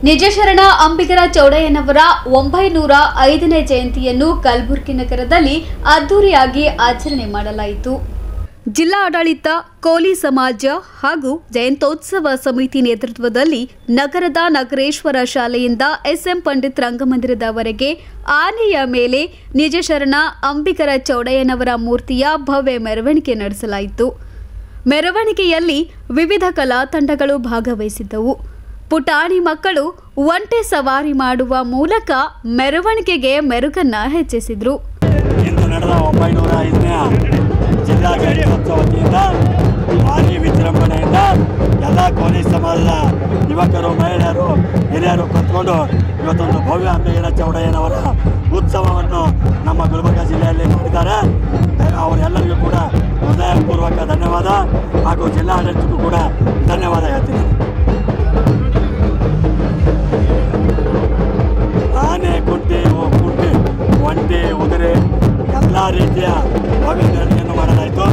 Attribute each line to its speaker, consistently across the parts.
Speaker 1: ನಿಜಶರಣ ಅಂಬಿಗರ ಚೌಡಯ್ಯನವರ 905ನೇ ಜಯಂತಿಯನ್ನು ಕಲಬುರಗಿ ನಗರದಲ್ಲಿ ಅದ್ದೂರಿಯಾಗಿ ಆಚರಣೆ ಮಾಡಲಾಯಿತು. ಜಿಲ್ಲಾ ಆಡಳಿತ, ಕೋಲಿ ಸಮಾಜ ಹಾಗೂ ಜಯಂತ್ಯೋತ್ಸವ ಸಮಿತಿ ನೇತೃತ್ವದಲ್ಲಿ ನಗರದ ನಗರೇಶ್ವರ ಶಾಲೆಯಿಂದ ಎಸ್ಎಂ ಪಂಡಿತ್ ರಂಗಮಂದಿರದವರೆಗೆ ಆನೆಯ ಮೇಲೆ ನಿಜಶರಣ ಅಂಬಿಗರ ಚೌಡಯ್ಯನವರ ಮೂರ್ತಿಯ ಭವ್ಯ ಮೆರವಣಿಗೆ ನಡೆಸಲಾಯಿತು. ಮೆರವಣಿಗೆಯಲ್ಲಿ ವಿವಿಧ ಕಲಾ ತಂಡಗಳು ಭಾಗವಹಿಸಿದ್ದವು. ಪುಟಾಣಿ ಮಕ್ಕಳು ಒಂಟೆ ಸವಾರಿ ಮಾಡುವ ಮೂಲಕ ಮೆರವಣಿಗೆಗೆ ಮೆರುಗನ್ನ ಹೆಚ್ಚಿಸಿದರು.
Speaker 2: ಇಂದು ನಡೆದ 905ನೇ ಜಿಲ್ಲಾ ಜಯಂತ್ಯೋತ್ಸವ ವತಿಯಿಂದ ಭಾರಿ ವಿಜೃಂಭಣೆಯಿಂದ ಎಲ್ಲ ಕೋಲಿ ಸಮಾಜದ ಯುವಕರು, ಮಹಿಳೆಯರು, ಹಿರಿಯರು ಕತ್ಕೊಂಡು ಇವತ್ತೊಂದು ಭವ್ಯ ಅಂಬಿಗರ ಚೌಡಯ್ಯನವರ ಉತ್ಸವವನ್ನು ನಮ್ಮ ಗುಲ್ಬರ್ಗ ಜಿಲ್ಲೆಯಲ್ಲಿ ಮಾಡಿದ್ದಾರೆ. ಅವರೆಲ್ಲರಿಗೂ ಕೂಡ ಹೃದಯಪೂರ್ವಕ ಧನ್ಯವಾದ ಹಾಗೂ ಜಿಲ್ಲಾಡಳಿತಕ್ಕೂ ಕೂಡ ಧನ್ಯವಾದ ಹೇಳ್ತೀನಿ. ಆನೆ, ಕುಂಟೆ, ಒಂಟೆ, ಉದುರೆ ಎಲ್ಲ ರೀತಿಯ ಭವ್ಯ ಮೆರವಣಿಗೆಯನ್ನು ಮಾಡಲಾಯಿತು.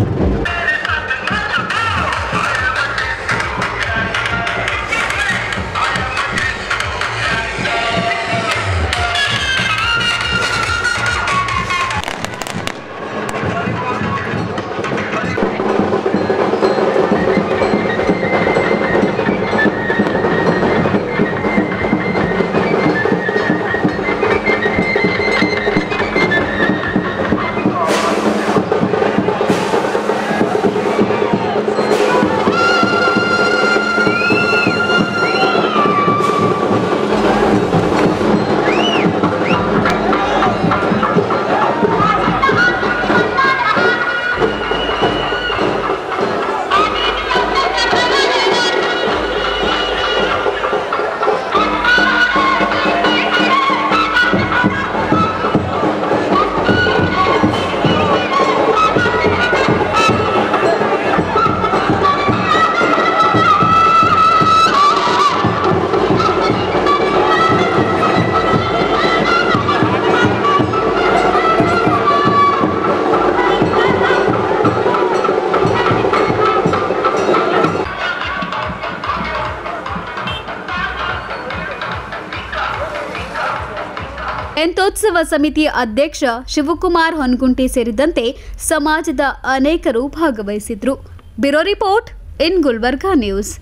Speaker 1: ಜಯಂತ್ಯೋತ್ಸವ ಸಮಿತಿ ಅಧ್ಯಕ್ಷ ಶಿವಕುಮಾರ್ ಹೊನ್ಗುಂಟಿ ಸೇರಿದಂತೆ ಸಮಾಜದ ಅನೇಕರು ಭಾಗವಹಿಸಿದ್ರು. Bureau report in Gulbarga news.